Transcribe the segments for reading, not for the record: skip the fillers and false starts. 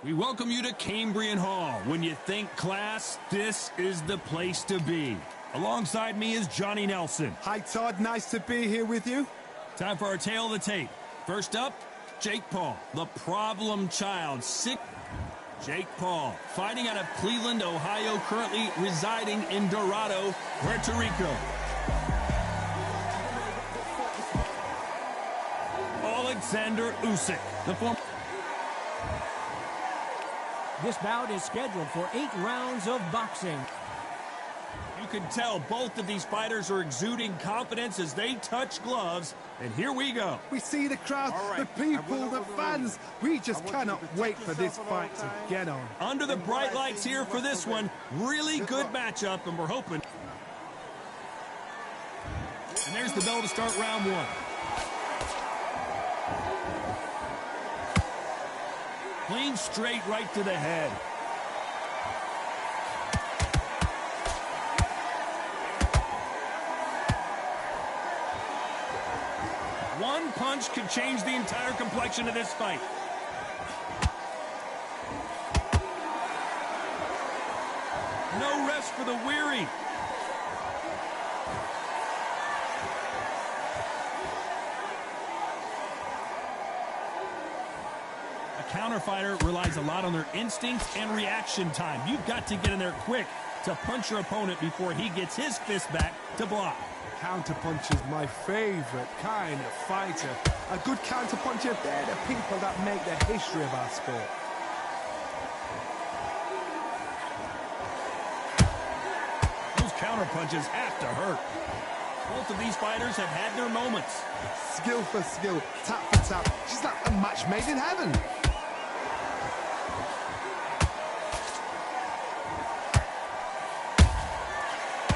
We welcome you to Cambrian Hall. When you think class, this is the place to be. Alongside me is Johnny Nelson. Hi, Todd. Nice to be here with you. Time for our tale of the tape. First up, Jake Paul, the problem child. Jake Paul, fighting out of Cleveland, Ohio, currently residing in Dorado, Puerto Rico. Alexander Usyk, the former... This bout is scheduled for 8 rounds of boxing. You can tell both of these fighters are exuding confidence as they touch gloves. And here we go. We see the crowd, the people, the fans. We just cannot wait for this fight to get on. Under the bright lights here for this one. Really good matchup, and we're hoping. And there's the bell to start round 1. Clean straight right to the head. One punch could change the entire complexion of this fight. No rest for the weary. A counter fighter relies a lot on their instincts and reaction time. You've got to get in there quick to punch your opponent before he gets his fist back to block. Counterpunch is my favorite kind of fighter. A good counterpuncher, they're the people that make the history of our sport. Those counterpunches have to hurt. Both of these fighters have had their moments. Skill for skill, tap for tap. She's like a match made in heaven.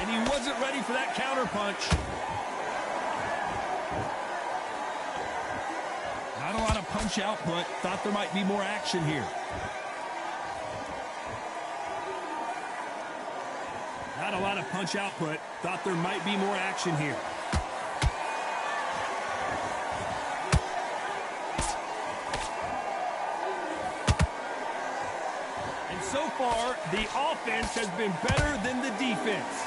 And he wasn't ready for that counterpunch. Not a lot of punch output. Thought there might be more action here. Not a lot of punch output. Thought there might be more action here. And so far, the offense has been better than the defense.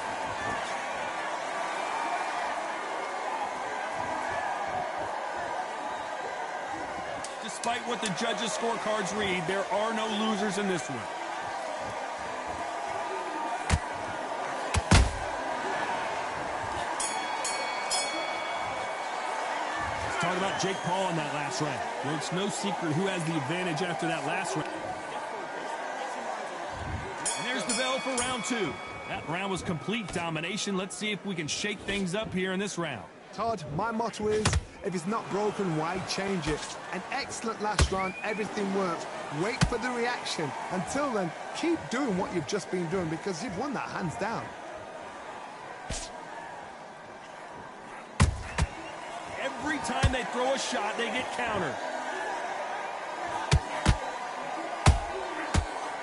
Despite what the judges' scorecards read, there are no losers in this one. Talk about Jake Paul in that last round. Well, it's no secret who has the advantage after that last round. And there's the bell for round 2. That round was complete domination. Let's see if we can shake things up here in this round. Todd, my motto is, if it's not broken, why change it? An excellent last round, everything works. Wait for the reaction. Until then, keep doing what you've just been doing because you've won that hands down. Every time they throw a shot, they get countered.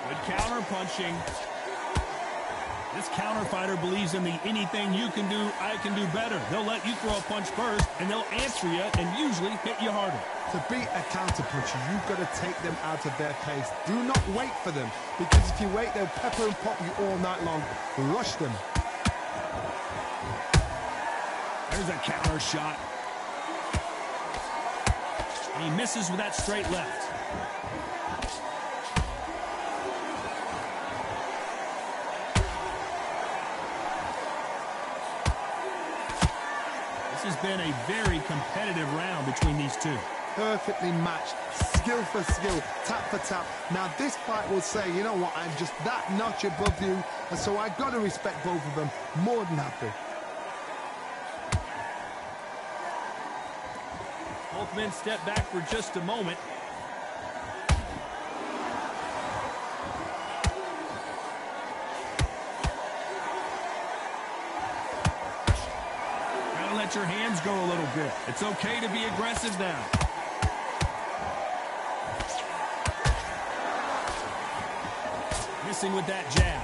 Good counter punching. This counter fighter believes in the anything you can do, I can do better. They'll let you throw a punch first, and they'll answer you and usually hit you harder. To beat a counter puncher, you've got to take them out of their pace. Do not wait for them, because if you wait, they'll pepper and pop you all night long. Rush them. There's a counter shot. And he misses with that straight left. This has been a very competitive round between these two. Perfectly matched, skill for skill, tap for tap. Now this fight will say, you know what, I'm just that notch above you, and so I've got to respect both of them. More than happy. Both men step back for just a moment. Gotta let your hands go a little bit. It's okay to be aggressive now. Missing with that jab.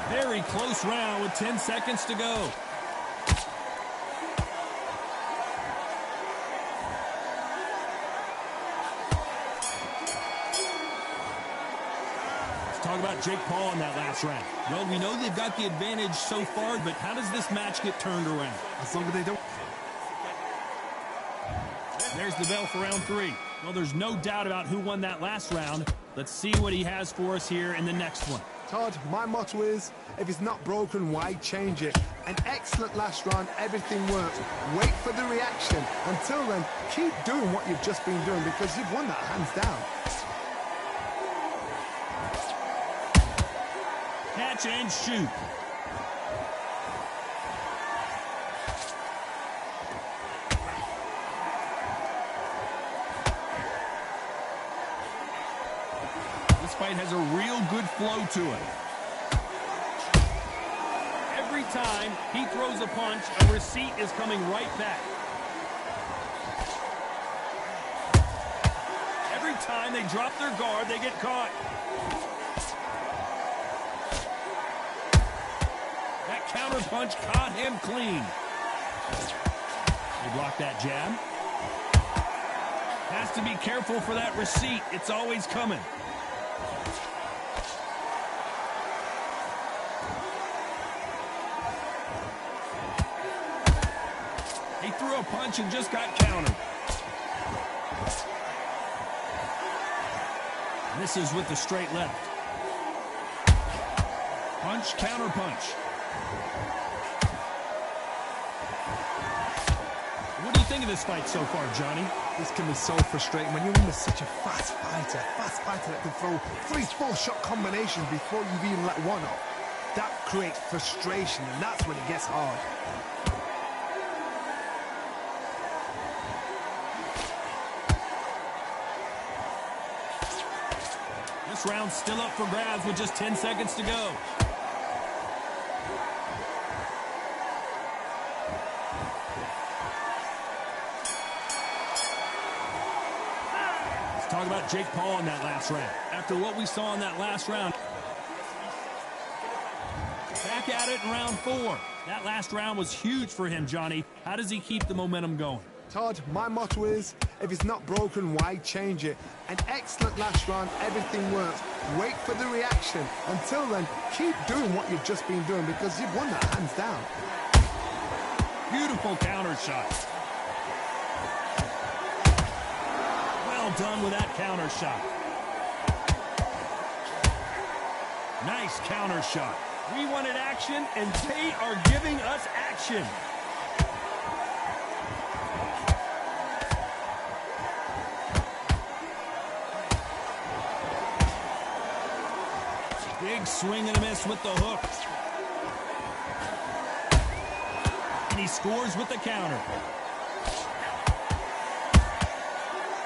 Very close round with 10 seconds to go. Talk about Jake Paul in that last round. Well, we know they've got the advantage so far, but how does this match get turned around? As long as they don't... There's the bell for round 3. Well, there's no doubt about who won that last round. Let's see what he has for us here in the next one. Todd, my motto is, if it's not broken, why change it? An excellent last round, everything works. Wait for the reaction. Until then, keep doing what you've just been doing because you've won that hands down. Catch and shoot. This fight has a real good flow to it. Every time he throws a punch, a receipt is coming right back. Every time they drop their guard, they get caught. That counter punch caught him clean. They block that jab. Has to be careful for that receipt. It's always coming. He threw a punch and just got countered. Misses with the straight left. Punch, counter punch. What do you think of this fight so far, Johnny? This can be so frustrating when you're in such a fast fighter that can throw 3-4 shot combinations before you've even let one off. That creates frustration, and that's when it gets hard. This round's still up for grabs with just 10 seconds to go. Let's talk about Jake Paul in that last round. After what we saw in that last round, back at it in round 4. That last round was huge for him, Johnny. How does he keep the momentum going? Todd, my motto is, if it's not broken, why change it? An excellent last round, everything works. Wait for the reaction. Until then, keep doing what you've just been doing because you've won that hands down. Beautiful counter shot. Well done with that counter shot. Nice counter shot. We wanted action, and they are giving us action. Big swing and a miss with the hook. And he scores with the counter.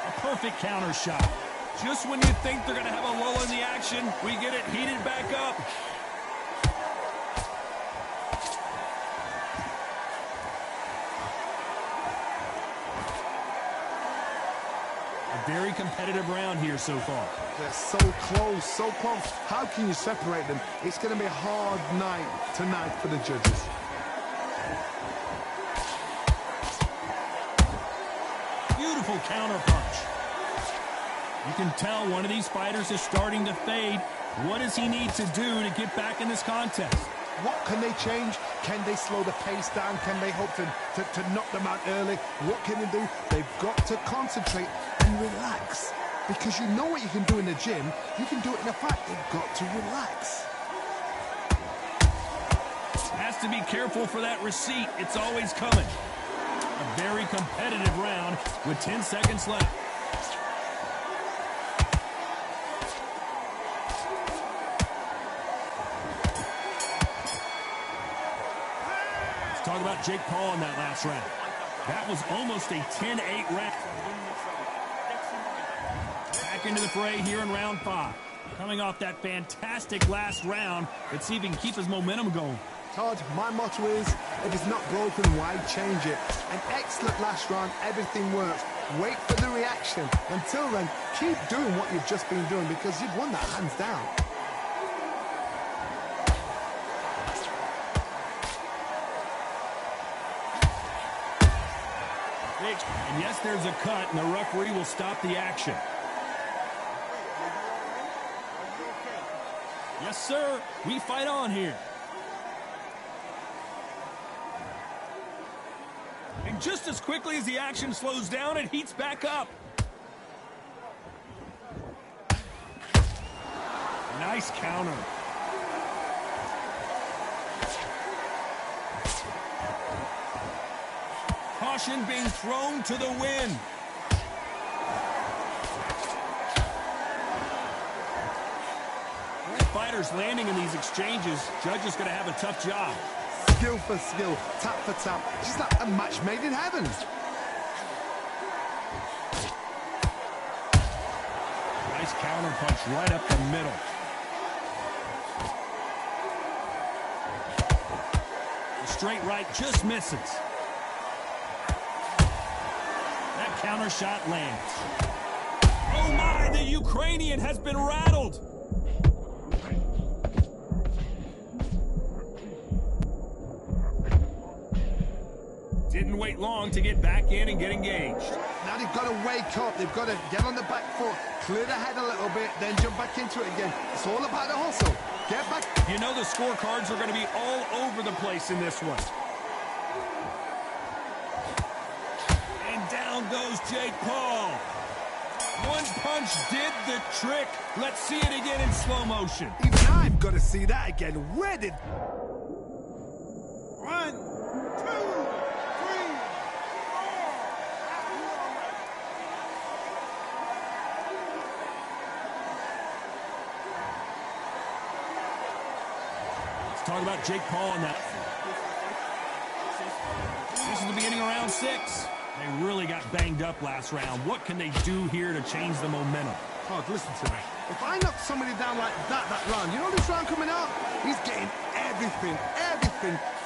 A perfect counter shot. Just when you think they're going to have a lull in the action, we get it heated back up. A very competitive round here so far. They're so close, so close. How can you separate them? It's going to be a hard night tonight for the judges. Beautiful counter punch. You can tell one of these fighters is starting to fade. What does he need to do to get back in this contest? What can they change? Can they slow the pace down? Can they hope to knock them out early? What can they do? They've got to concentrate and relax. Because you know what you can do in the gym, you can do it in a fight. They've got to relax. Has to be careful for that receipt. It's always coming. A very competitive round with 10 seconds left. Let's talk about Jake Paul in that last round. That was almost a 10-8 round. Back into the fray here in round 5. Coming off that fantastic last round. Let's see if he can keep his momentum going. Todd, my motto is, if it's not broken, why change it? An excellent last round, everything works. Wait for the reaction. Until then, keep doing what you've just been doing because you've won that hands down. And yes, there's a cut, and the referee will stop the action. Yes, sir. We fight on here. And just as quickly as the action slows down, it heats back up. Nice counter. Caution being thrown to the wind. Fighters landing in these exchanges. Judge is going to have a tough job. Skill for skill, tap for tap. Just like a match made in heaven. Nice counter punch right up the middle. The straight right just misses. That counter shot lands. Oh my, the Ukrainian has been rattled. Didn't wait long to get back in and get engaged. Now they've got to wake up. They've got to get on the back foot, clear the head a little bit, then jump back into it again. It's all about the hustle. Get back. You know the scorecards are going to be all over the place in this one. And down goes Jake Paul. One punch did the trick. Let's see it again in slow motion. Even I've got to see that again. Where did... 1, 2, 3, 4. Let's talk about Jake Paul on that. This is the beginning of round 6. They really got banged up last round. What can they do here to change the momentum? Todd, listen to me. If I knock somebody down like that round, you know this round coming out? He's getting everything,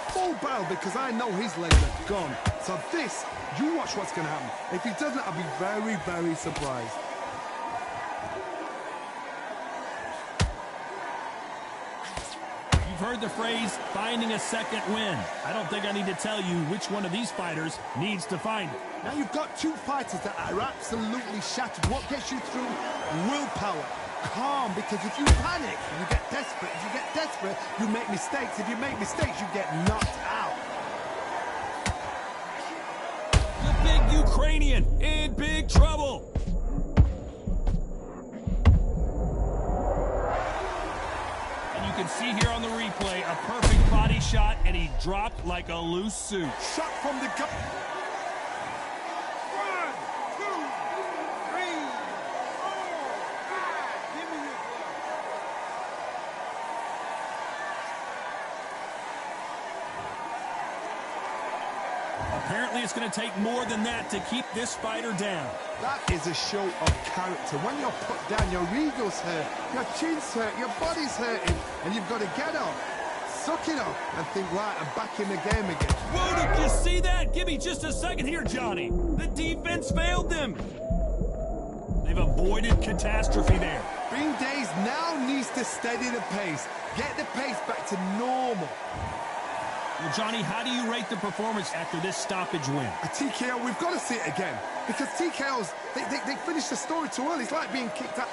full barrel, because I know his legs are gone. So this, you watch what's going to happen. If he doesn't, I'll be very, very surprised. You've heard the phrase, finding a second win. I don't think I need to tell you which one of these fighters needs to find it. Now you've got two fighters that are absolutely shattered. What gets you through? Willpower. Calm, because if you panic, you get desperate. If you get desperate, you make mistakes. If you make mistakes, you get knocked out. The big Ukrainian in big trouble. And you can see here on the replay, a perfect body shot, and he dropped like a loose suit. Shot from the gut. 1, 2, 3, 4, 5. Give me your glove. Apparently, it's going to take more than that to keep this fighter down. That is a show of character. When you're put down, your ego's hurt, your chin's hurt, your body's hurting, and you've got to get up, suck it up, and think, right, I'm back in the game again. Whoa, did you see that? Give me just a second here, Johnny. The defense failed them. They've avoided catastrophe there. Bing Days now needs to steady the pace, get the pace back to normal. Well, Johnny, how do you rate the performance after this stoppage win? A TKO, we've got to see it again. Because TKOs, they finish the story too early. It's like being kicked out.